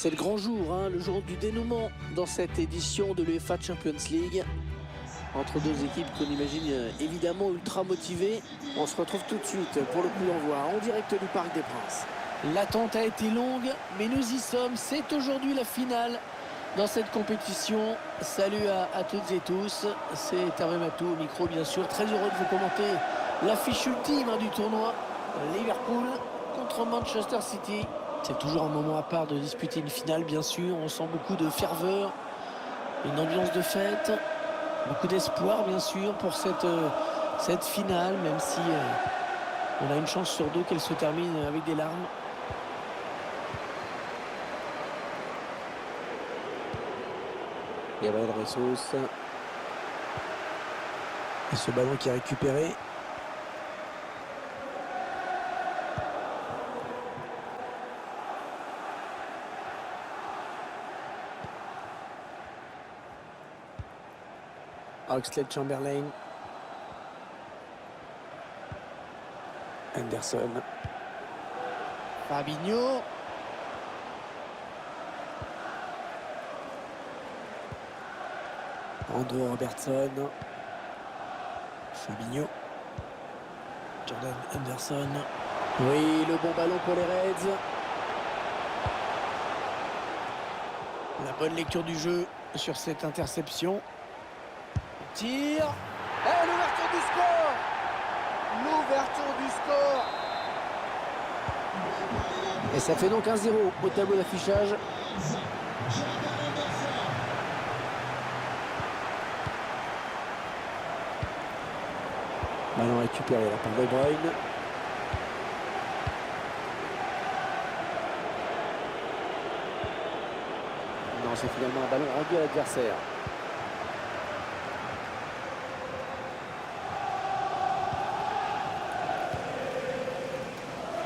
C'est le grand jour, hein, le jour du dénouement dans cette édition de l'UEFA Champions League. Entre deux équipes qu'on imagine évidemment ultra motivées. On se retrouve tout de suite pour le coup d'envoi en direct du Parc des Princes. L'attente a été longue, mais nous y sommes. C'est aujourd'hui la finale dans cette compétition. Salut à toutes et tous. C'est Hervé Matou au micro, bien sûr. Très heureux de vous commenter l'affiche ultime du tournoi. Liverpool contre Manchester City. C'est toujours un moment à part de disputer une finale, bien sûr. On sent beaucoup de ferveur, une ambiance de fête, beaucoup d'espoir, bien sûr, pour cette finale, même si on a une chance sur deux qu'elle se termine avec des larmes. Gabriel Jesus. Et ce ballon qui est récupéré. Oxlade-Chamberlain. Henderson. Fabinho. Andrew Robertson. Fabinho. Jordan Henderson. Oui, le bon ballon pour les Reds. La bonne lecture du jeu sur cette interception. Tir. Et l'ouverture du score. L'ouverture du score. Et ça fait donc 1-0 au tableau d'affichage. Ballon récupéré là par De Bruyne. Non, c'est finalement un ballon rendu à l'adversaire.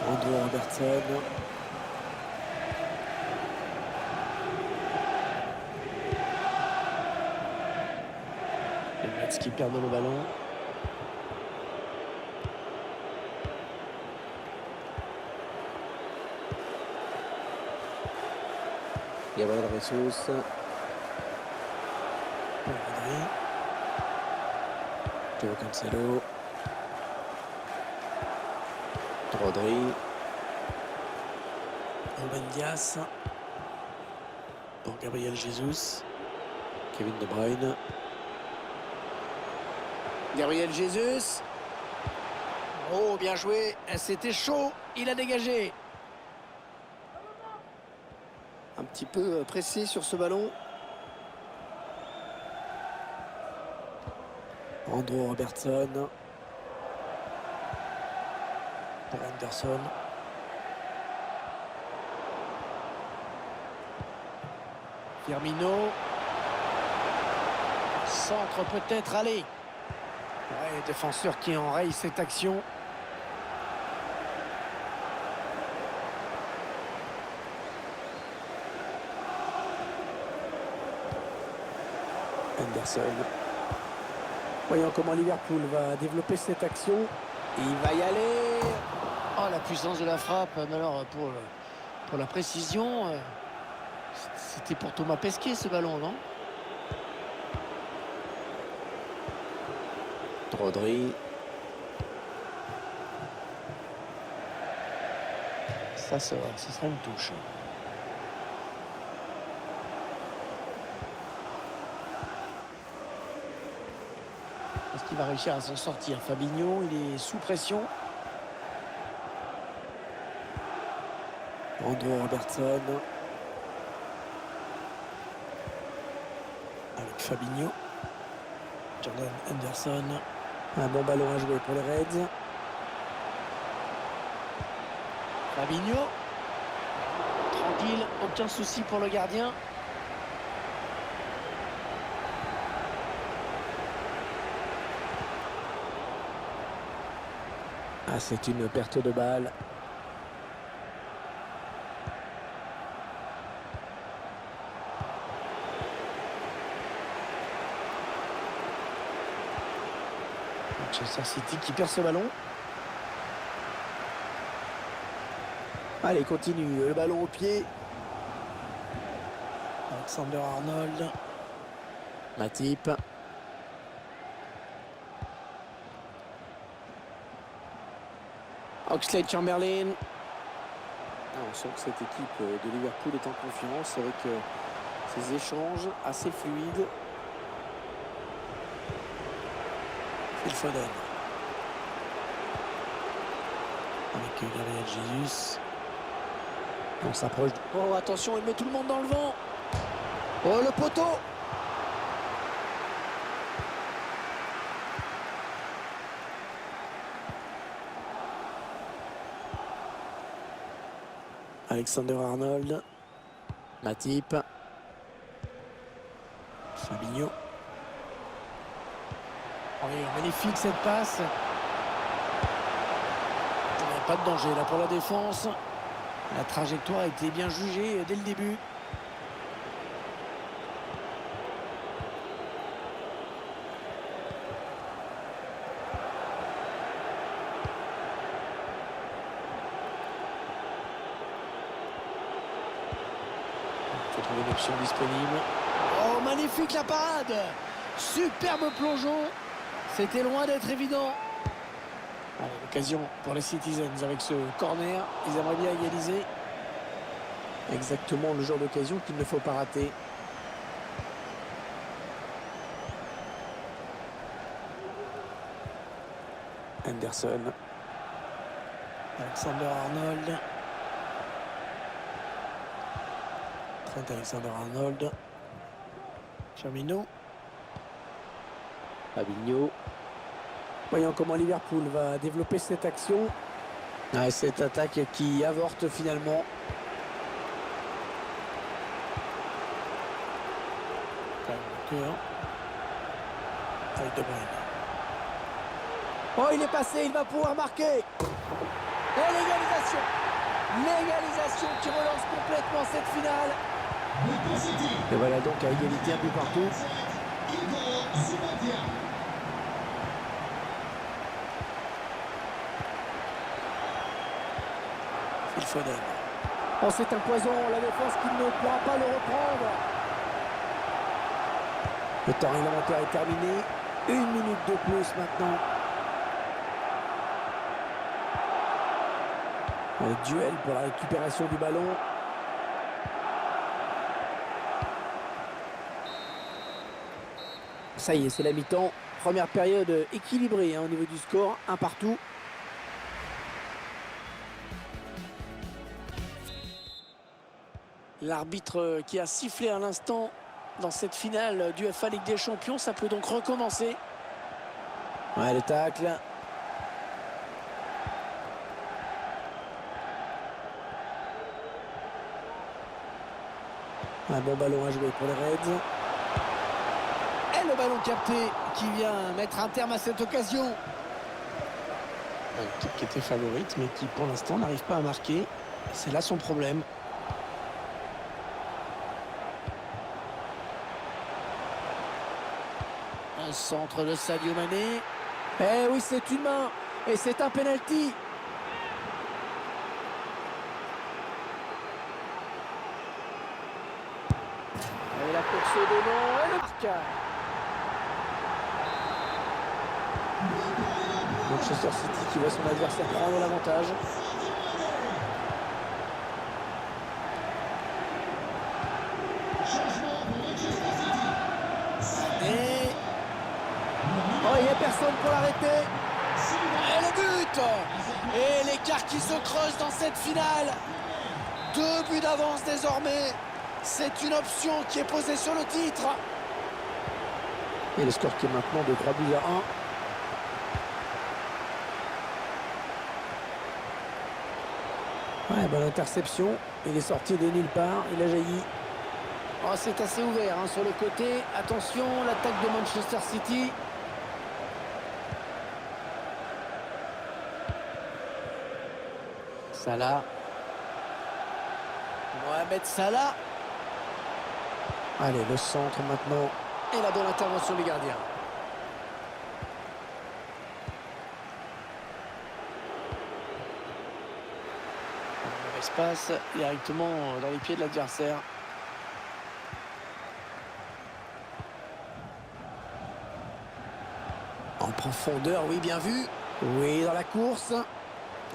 Andrew Robertson. Les Mets qui perdent le ballon. Gabriel Jesus. Rodri. Joao Cancelo. Rodri. Ruben Dias. Pour Gabriel Jesus. Kevin De Bruyne. Gabriel Jesus. Oh, bien joué. C'était chaud. Il a dégagé. Un petit peu pressé sur ce ballon. Andrew Robertson. Pour Henderson. Firmino. Centre peut-être, allez. Ouais, défenseur qui enraye cette action. Henderson. Voyons comment Liverpool va développer cette action. Il va y aller. Oh, la puissance de la frappe. Mais alors, pour la précision, c'était pour Thomas Pesquet ce ballon, non? Rodri. Ça sera une touche. Est-ce qu'il va réussir à s'en sortir? Fabinho, il est sous pression. Andrew Robertson. Avec Fabinho. Jordan Henderson. Un bon ballon à jouer pour les Reds. Fabinho. Tranquille, aucun souci pour le gardien. Ah, c'est une perte de balle. Manchester City qui perd ce ballon. Allez, continue. Le ballon au pied. Alexander-Arnold. Matip. Oxlade-Chamberlain. On sent que cette équipe de Liverpool est en confiance avec ces échanges assez fluides. Phil Foden. Avec Gabriel Jesus. On s'approche. Oh, attention, il met tout le monde dans le vent. Oh, le poteau. Alexander-Arnold. Matip. Fabinho. Oh, magnifique cette passe. Il n'y a pas de danger là pour la défense. La trajectoire a été bien jugée dès le début. Il faut trouver une option disponible. Oh, magnifique la parade! Superbe plongeon. C'était loin d'être évident. L'occasion pour les Citizens avec ce corner. Ils aimeraient bien égaliser. Exactement le genre d'occasion qu'il ne faut pas rater. Henderson. Alexander-Arnold. Trent Alexander-Arnold. Firmino. Fabinho. Voyons comment Liverpool va développer cette action. Cette attaque qui avorte finalement. Avec De Bruyne. Oh, il est passé, il va pouvoir marquer. Et l'égalisation. L'égalisation qui relance complètement cette finale. Et voilà donc à égalité un peu partout. Phil Foden. Oh, c'est un poison, la défense qui ne pourra pas le reprendre. Le temps réglementaire est terminé. 1 minute de plus maintenant. Un duel pour la récupération du ballon. Ça y est, c'est la mi-temps. Première période équilibrée au niveau du score, 1 partout. L'arbitre qui a sifflé à l'instant dans cette finale du UEFA Ligue des Champions, ça peut donc recommencer. Ouais, le tacle. Un bon ballon à jouer pour les Reds. Et le ballon capté qui vient mettre un terme à cette occasion. Une équipe qui était favorite mais qui pour l'instant n'arrive pas à marquer. C'est là son problème. Un centre de Sadio Mané. Eh oui, c'est une main. Et c'est un penalty. Et la course de long et le marque. Manchester City qui voit son adversaire prendre l'avantage. Et... oh, il n'y a personne pour l'arrêter. Et le but. Et l'écart qui se creuse dans cette finale. 2 buts d'avance désormais. C'est une option qui est posée sur le titre. Et le score qui est maintenant de 3 buts à 1. Ouais, bonne interception. Il est sorti de nulle part. Il a jailli. Oh, c'est assez ouvert sur le côté. Attention, l'attaque de Manchester City. Salah. Mohamed Salah. Allez, le centre maintenant. Et la bonne intervention du gardien. Espace directement dans les pieds de l'adversaire. profondeur, oui, bien vu. Oui, dans la course.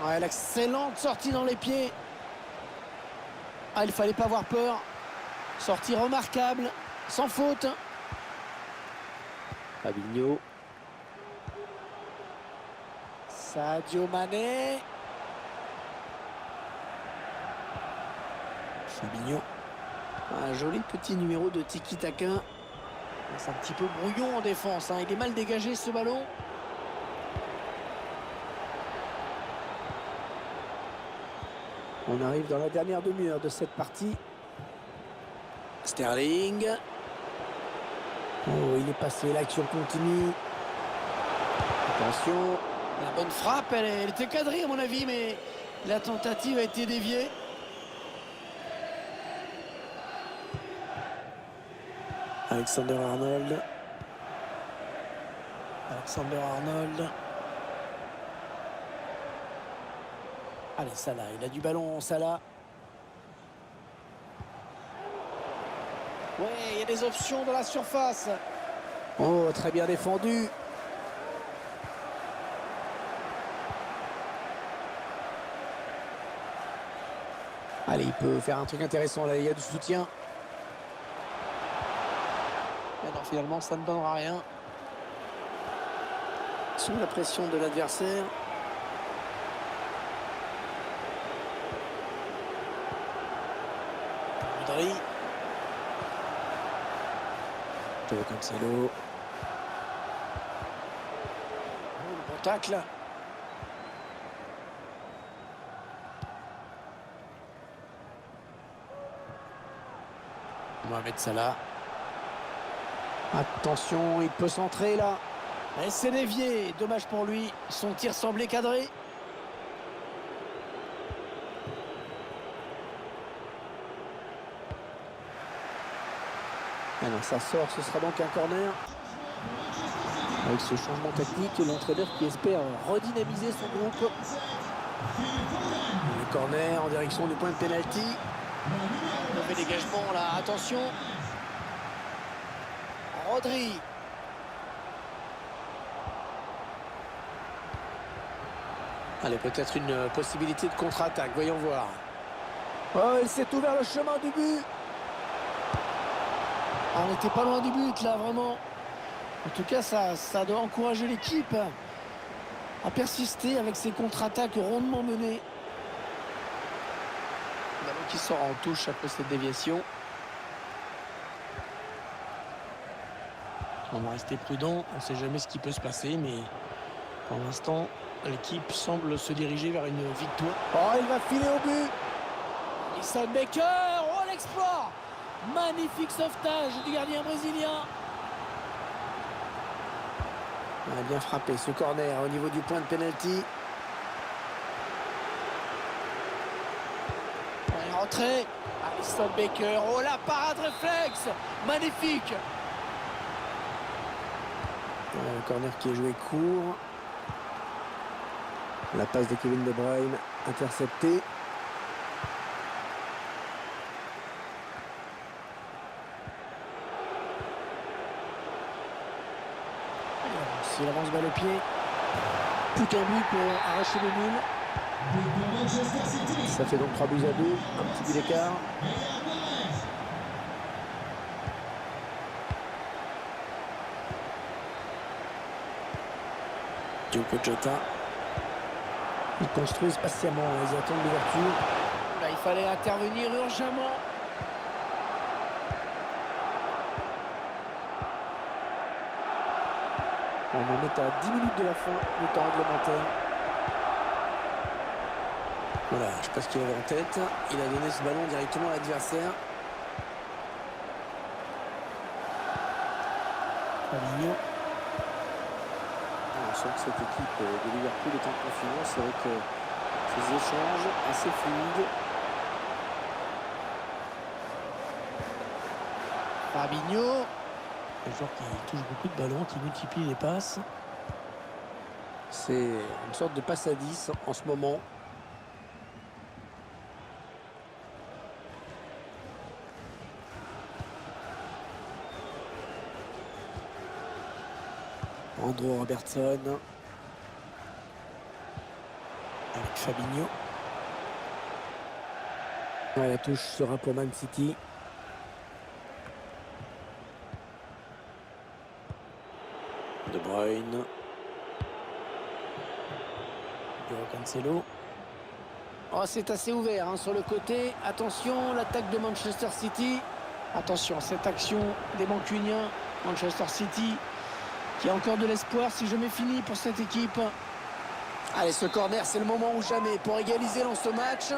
Ouais, l'excellente sortie dans les pieds. Ah, il fallait pas avoir peur. Sortie remarquable, sans faute. Fabinho. Sadio Mané. Fabinho. Un joli petit numéro de tiki-taka. C'est un petit peu brouillon en défense, hein. Il est mal dégagé ce ballon. On arrive dans la dernière demi-heure de cette partie. Sterling. Oh, il est passé, l'action continue. Attention. La bonne frappe, elle était cadrée à mon avis, mais la tentative a été déviée. Alexander-Arnold. Alexander-Arnold. Allez, Salah, il a du ballon, Salah. Ouais, il y a des options dans la surface. Oh, très bien défendu. Allez, il peut faire un truc intéressant, là, il y a du soutien. Mais non, finalement, ça ne donnera rien. Sous la pression de l'adversaire. Rodri. Joao Cancelo. Oh, le bon tacle. Mohamed Salah. Attention, il peut centrer là. Et c'est dévié, dommage pour lui. Son tir semblait cadré. Ah non, ça sort, ce sera donc un corner. Avec ce changement tactique, l'entraîneur qui espère redynamiser son groupe. Le corner en direction du point de pénalty. Mauvais dégagement là, attention. Rodri. Allez, peut-être une possibilité de contre-attaque, voyons voir. Oh, il s'est ouvert le chemin du but. Ah, on n'était pas loin du but là, vraiment. En tout cas, ça doit encourager l'équipe à persister avec ses contre-attaques rondement menées. Le ballon qui sort en touche après cette déviation. On va rester prudent, on ne sait jamais ce qui peut se passer, mais pour l'instant, l'équipe semble se diriger vers une victoire. Oh, il va filer au but. Alisson Becker, oh l'exploit. Magnifique sauvetage du gardien brésilien. On a bien frappé ce corner au niveau du point de pénalty. Elle est rentrée. Alisson Becker, oh la parade réflexe. Magnifique. Le corner qui est joué court. La passe de Kevin De Bruyne interceptée. Il avance balle au pied. Plus qu'un but pour arracher le nul. Ça fait donc 3 buts à 2. Un petit but d'écart. Diogo Jota. Ils construisent patiemment, ils attendent l'ouverture. Là, il fallait intervenir urgemment. On en est à 10 minutes de la fin du temps réglementaire. Voilà, je sais pas ce qu'il avait en tête. Il a donné ce ballon directement à l'adversaire. Fabinho. On sent que cette équipe de Liverpool est en confiance avec ces échanges assez fluides. Fabinho. Un joueur qui touche beaucoup de ballons, qui multiplie les passes. C'est une sorte de passe à 10 en ce moment. Andrew Robertson. Avec Fabinho. Ouais, la touche sera pour Man City. De Bruyne. Cancelo. Oh, c'est assez ouvert hein, sur le côté. Attention, l'attaque de Manchester City. Attention, cette action des Mancuniens. Manchester City qui a encore de l'espoir si jamais fini pour cette équipe. Allez, ce corner, c'est le moment ou jamais pour égaliser dans ce match.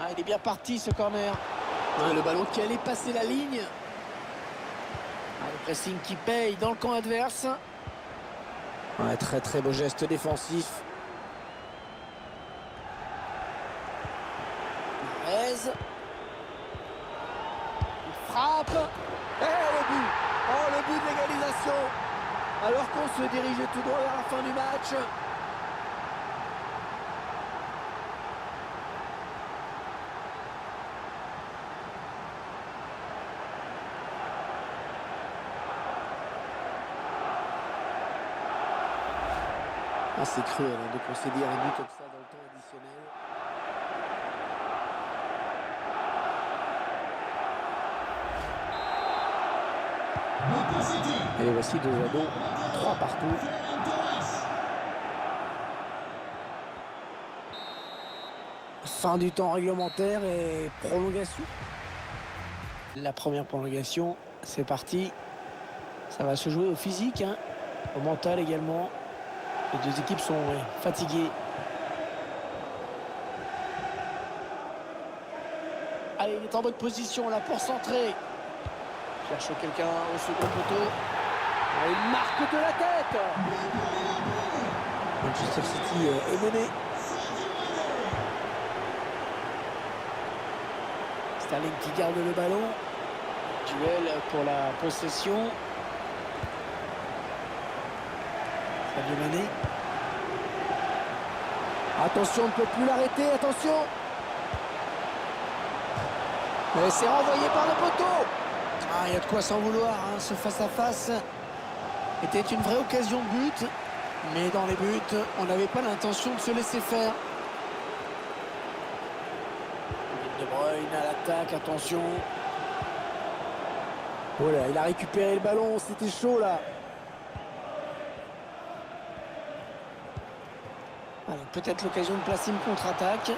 Ah, il est bien parti ce corner. Ah, le ballon qui allait passer la ligne. Ah, le pressing qui paye dans le camp adverse. Ouais, très très beau geste défensif. Marez. Il frappe. Et le but. Oh, le but de l'égalisation. Alors qu'on se dirigeait tout droit vers la fin du match. Ah, c'est cruel hein, de concéder un but comme ça dans le temps additionnel. Et voici deux ados, 3 partout. Fin du temps réglementaire et prolongation. La première prolongation, c'est parti. Ça va se jouer au physique, hein, au mental également. Les deux équipes sont fatiguées. Allez, il est en bonne position là pour centrer. Cherche quelqu'un au second poteau. Et il marque de la tête. Manchester City est mené. Sterling qui garde le ballon. Duel pour la possession. Sadio Mané. Attention, on ne peut plus l'arrêter. Attention. Et c'est renvoyé par le poteau. Ah, il y a de quoi s'en vouloir, hein. Ce face-à-face était une vraie occasion de but. Mais dans les buts, on n'avait pas l'intention de se laisser faire. De Bruyne à l'attaque, attention. Oh là, il a récupéré le ballon, c'était chaud là. Peut-être l'occasion de placer une contre-attaque.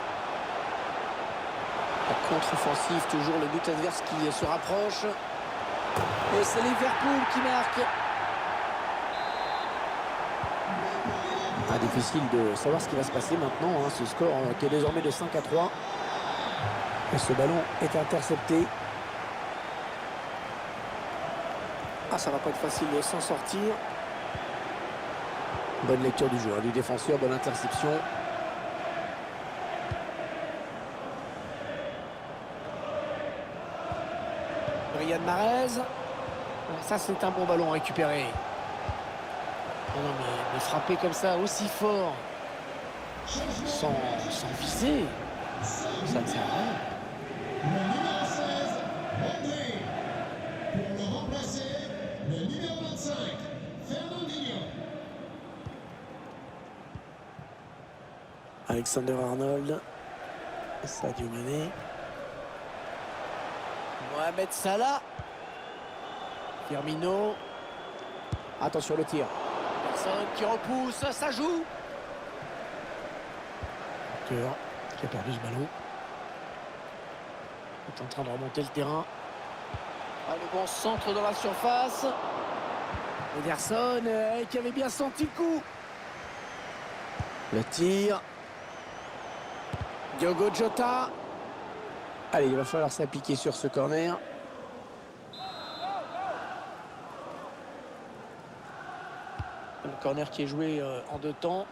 La contre-offensive, toujours le but adverse qui se rapproche. Et c'est Liverpool qui marque. Ah, difficile de savoir ce qui va se passer maintenant. Hein, ce score qui est désormais de 5-3. Et ce ballon est intercepté. Ah, ça va pas être facile de s'en sortir. Bonne lecture du joueur, du défenseur, bonne interception. Riyad Mahrez. Ça, c'est un bon ballon récupéré. Non, mais frapper comme ça, aussi fort, sans viser, ça ne sert à rien. Le numéro 16, André. Pour le remplacer, le numéro 25, Fernandinho. Alexander-Arnold. Sadio Mané. Mohamed Salah. Firmino. Attention le tir. Personne qui repousse, ça joue. Cœur qui a perdu ce ballon. Il est en train de remonter le terrain. Ah, le bon centre dans la surface. Ederson qui avait bien senti le coup. Le tir. Diogo Jota. Allez, il va falloir s'appliquer sur ce corner. Le corner qui est joué en 2 temps.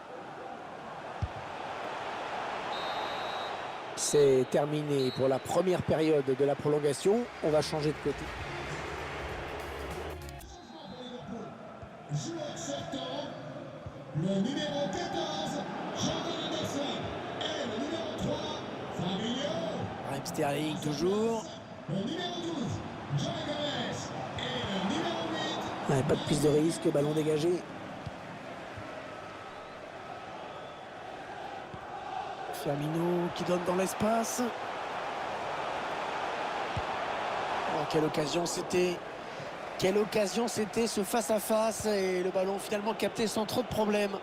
C'est terminé pour la première période de la prolongation. On va changer de côté. Joueur sortant, le numéro 14, Jordan Henderson. Et le numéro 3, Fabinho. Raheem Sterling toujours. Le numéro 12, Joe Gomez. Et le numéro Ouais, pas de prise de risque, ballon dégagé. Firmino qui donne dans l'espace. Oh, quelle occasion c'était! Quelle occasion c'était ce face-à-face et le ballon finalement capté sans trop de problèmes.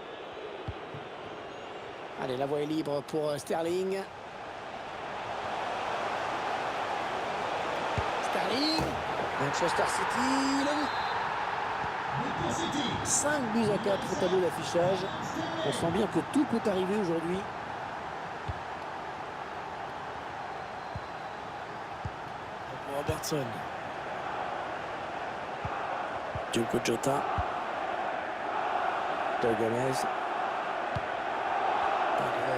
Allez, la voie est libre pour Sterling. Sterling, Manchester City, le but. 5 buts à 4 au tableau d'affichage. On sent bien que tout peut arriver aujourd'hui. Robertson. Diogo Jota. Joe Gomez.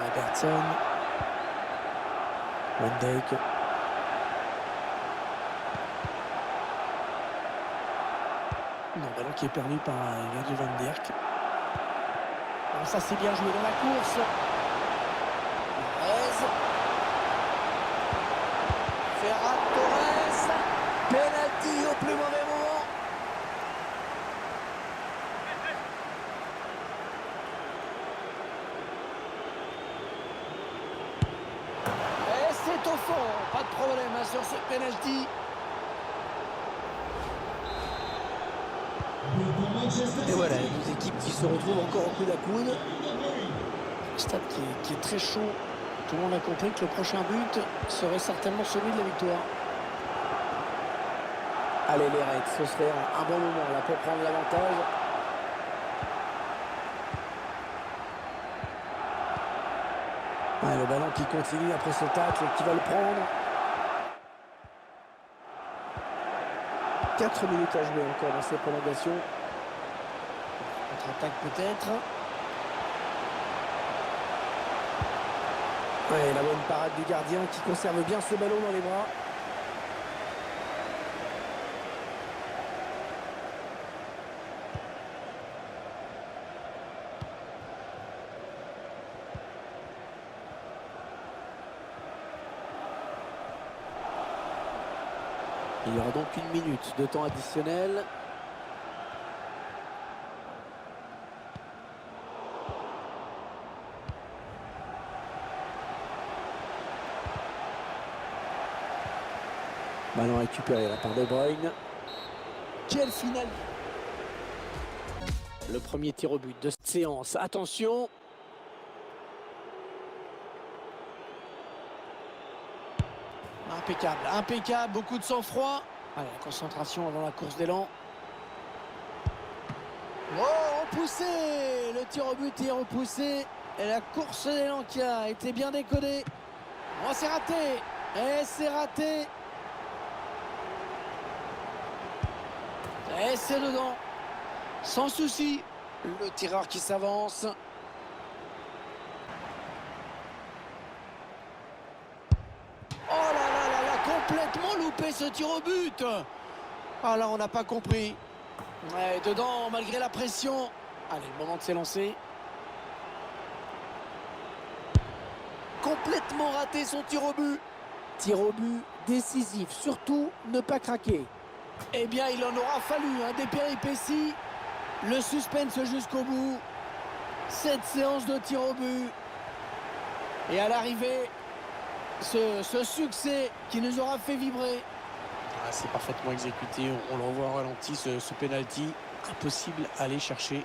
Robertson. Van Dijk. Non, ballon qui est perdu par Virgil van Dijk. Bon, ça c'est bien joué dans la course. Perez. Ferran Torres. Penalty au plus mauvais moment. Et c'est au fond. Pas de problème hein, sur ce penalty. Et voilà, les deux équipes qui se retrouvent encore au coude à coude. Un stade qui est très chaud. Tout le monde a compris que le prochain but serait certainement celui de la victoire. Allez les Reds, ce serait un bon moment là pour prendre l'avantage. Ouais, le ballon qui continue après ce tacle, qui va le prendre. 4 minutes à jouer encore dans ces prolongations. Contre-attaque peut-être. Ouais, la bonne parade du gardien qui conserve bien ce ballon dans les bras. Il y aura donc 1 minute de temps additionnel. Ballon récupéré là par De Bruyne. Quelle finale! Le premier tir au but de cette séance. Attention! Impeccable, impeccable, beaucoup de sang-froid. Allez, la concentration avant la course d'élan. Oh, repoussé! Le tir au but est repoussé. Et la course d'élan qui a été bien décodée. Oh, c'est raté! Et c'est raté! Et c'est dedans. Sans souci. Le tireur qui s'avance. Oh là là là là, complètement loupé ce tir au but. Ah là, on n'a pas compris. Ouais, dedans, malgré la pression. Allez, le moment de s'élancer. Complètement raté son tir au but. Tir au but décisif. Surtout, ne pas craquer. Eh bien, il en aura fallu des péripéties. Le suspense jusqu'au bout. Cette séance de tir au but. Et à l'arrivée, ce succès qui nous aura fait vibrer. Ah, c'est parfaitement exécuté. On le revoit au ralenti, ce penalty. Impossible à aller chercher.